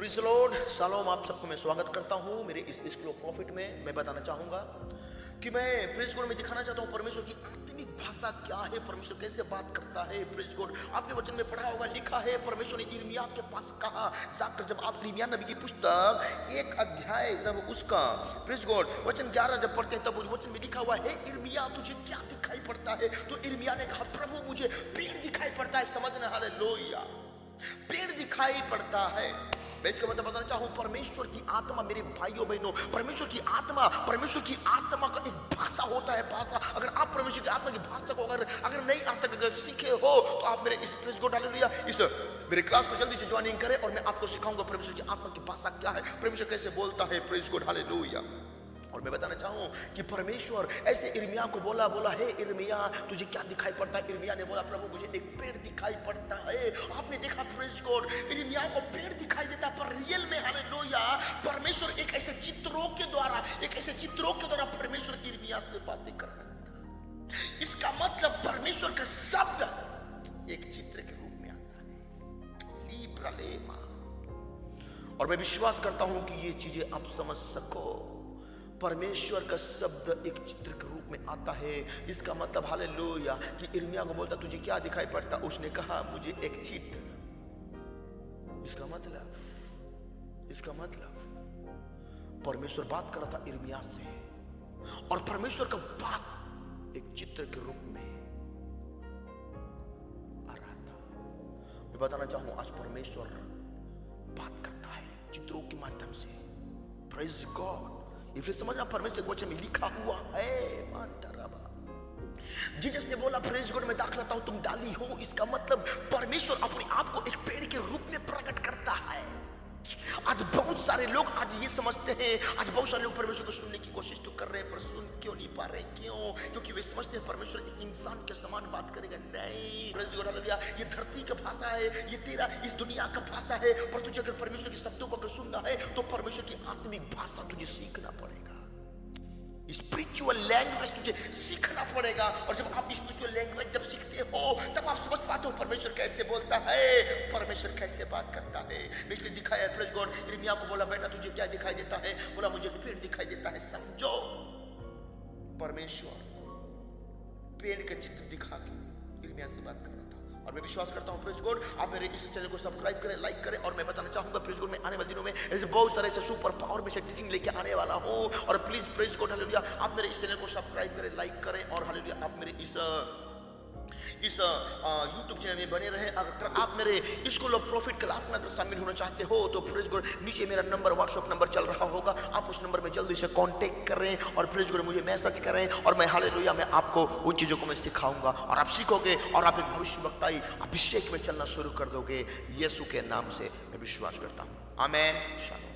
Praise the Lord, shalom. आप सबको मैं स्वागत करता हूँ मेरे इस स्कूल ऑफ प्रॉफिट में। मैं बताना चाहूँगा कि मैं प्रेज़ गॉड में दिखाना चाहता हूँ परमेश्वर की आत्मिक भाषा क्या है, परमेश्वर कैसे बात करता है। प्रेज़ गॉड, आपने वचन में पढ़ा होगा, लिखा है परमेश्वर ने यिर्मयाह के पास कहा जाकर, जब आप यिर्मयाह नबी की पुस्तक 1 अध्याय जब उसका प्रेज़ गॉड वचन 11 जब पढ़ते हैं, तब उस वचन में लिखा हुआ है, यिर्मयाह तुझे क्या दिखाई पड़ता है? तो यिर्मयाह ने कहा, प्रभु मुझे पेड़ दिखाई पड़ता है। समझना, हालेलुया, पेड़ दिखाई पड़ता है। मैं इसका मतलब बताना चाहूँ, परमेश्वर की आत्मा, मेरे भाइयों बहनों, परमेश्वर की आत्मा का एक भाषा होता है। भाषा, अगर आप परमेश्वर की आत्मा की भाषा को अगर नहीं आज तक अगर सीखे हो, तो आप मेरे इस प्रेज़ गॉड, हालेलुया, इस मेरे क्लास को जल्दी से ज्वाइनिंग करें और मैं आपको सिखाऊंगा परमेश्वर की आत्मा की भाषा क्या है, परमेश्वर कैसे बोलता है। Praise God, hallelujah. और मैं बताना चाहूँ कि परमेश्वर ऐसे यिर्मयाह को बोला, हे यिर्मयाह तुझे क्या दिखाई पड़ता है? यिर्मयाह ने बोला, प्रभु मुझे एक पेड़ दिखाई पड़ता है। आपने देखा प्रेज़ गॉड, यिर्मयाह को पेड़ दिखाई देता, पर रियल में, हालेलुया, परमेश्वर एक ऐसे चित्रों के द्वारा परमेश्वर यिर्मयाह से बातें कर रहा है। इसका मतलब परमेश्वर का शब्द एक चित्र के रूप में आता है, लीब्रालेमा। और मैं विश्वास करता हूं कि ये चीजें आप समझ सको। परमेश्वर का शब्द एक चित्र के रूप में आता है। इसका मतलब, हालेलुया, कि यिर्मयाह को बोलता, तुझे क्या दिखाई पड़ता? उसने कहा, मुझे एक चित्र। इसका मतलब परमेश्वर बात कर रहा था यिर्मयाह से, और परमेश्वर का बात एक चित्र के रूप में आ रहा था। मैं बताना चाहूं, आज परमेश्वर बात करता है चित्रों के माध्यम से। Praise God. इसलिए समझना, परमेश्वर के वचन में लिखा हुआ है, जीसस ने बोला, प्रेज़ गॉड, मैं दाखलता हूं, तुम डाली हो। इसका मतलब परमेश्वर अपने आप को एक पेड़ के रूप में प्रकट करता है। आज बहुत सारे लोग आज ये समझते हैं, आज बहुत सारे लोग परमेश्वर को सुनने की कोशिश तो कर रहे हैं, पर सुन क्यों नहीं पा रहे? क्यों? क्योंकि वे समझते हैं परमेश्वर एक इंसान के समान बात करेगा। नहीं, प्रेज़ गॉड, हालेलुया, ये धरती का भाषा है, ये तेरा इस दुनिया का भाषा है, पर तुझे अगर परमेश्वर के शब्दों को अगर सुनना है, तो परमेश्वर की आत्मिक भाषा तुझे सीखना पड़ेगा। स्पिरिचुअल लैंग्वेज तुझे सीखना पड़ेगा। और जब आप स्पिरिचुअल लैंग्वेज जब सीखते हो, तब आप समझ पाते हो परमेश्वर कैसे बोलता है, परमेश्वर कैसे बात करता है। इसलिए दिखाया है, प्रेज़ गॉड, यिर्मयाह को बोला, बेटा तुझे क्या दिखाई देता है? बोला, मुझे पेड़ दिखाई देता है। समझो, परमेश्वर पेड़ के चित्र दिखा के यिर्मयाह से बात कर रहा था। और मैं विश्वास करता हूँ, प्रेज़ गॉड, आप मेरे इस चैनल को सब्सक्राइब करें, लाइक करें। और मैं बताना चाहूंगा, प्रेज़ गॉड, मैं आने वाले दिनों में ऐसे बहुत सारे ऐसे सुपर पावर में से टीचिंग लेके आने वाला हूँ। और प्लीज प्रेज़ गॉड, हालेलुया, आप मेरे इस चैनल को सब्सक्राइब करें, लाइक करें, और हालेलुया, आप मेरे इस यूट्यूब चैनल में बने रहे। अगर आप मेरे स्कूल ऑफ प्रॉफिट क्लास में अगर शामिल होना चाहते हो, तो प्रेज़ गॉड, नीचे मेरा नंबर, व्हाट्सएप नंबर चल रहा होगा, आप उस नंबर में जल्दी से कांटेक्ट करें और प्रेज़ गॉड मुझे मैसेज करें। और मैं, हालेलुया, मैं आपको उन चीज़ों को मैं सिखाऊंगा, और आप सीखोगे, और आप एक भविष्यवक्ताई अभिषेक में चलना शुरू कर दोगे। यीशु के नाम से मैं विश्वास करता हूँ। आमीन। शालोम।